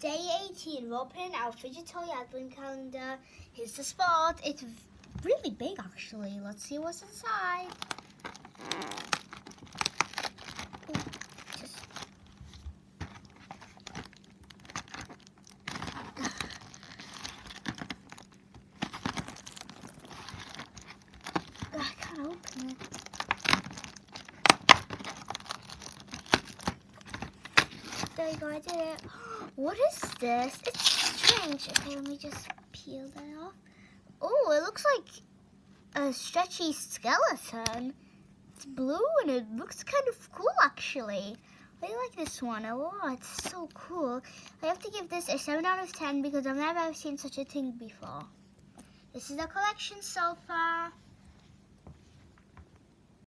Day 18, we're opening our Fidget toy advent calendar. Here's the spot. It's really big actually. Let's see what's inside. I can't open it. There you go, I did it. What is this? It's strange. Okay, let me just peel that off. Oh, it looks like a stretchy skeleton. It's blue and it looks kind of cool actually. I like this one. Oh, it's so cool. I have to give this a 7 out of 10 because I've never seen such a thing before. This is the collection so far.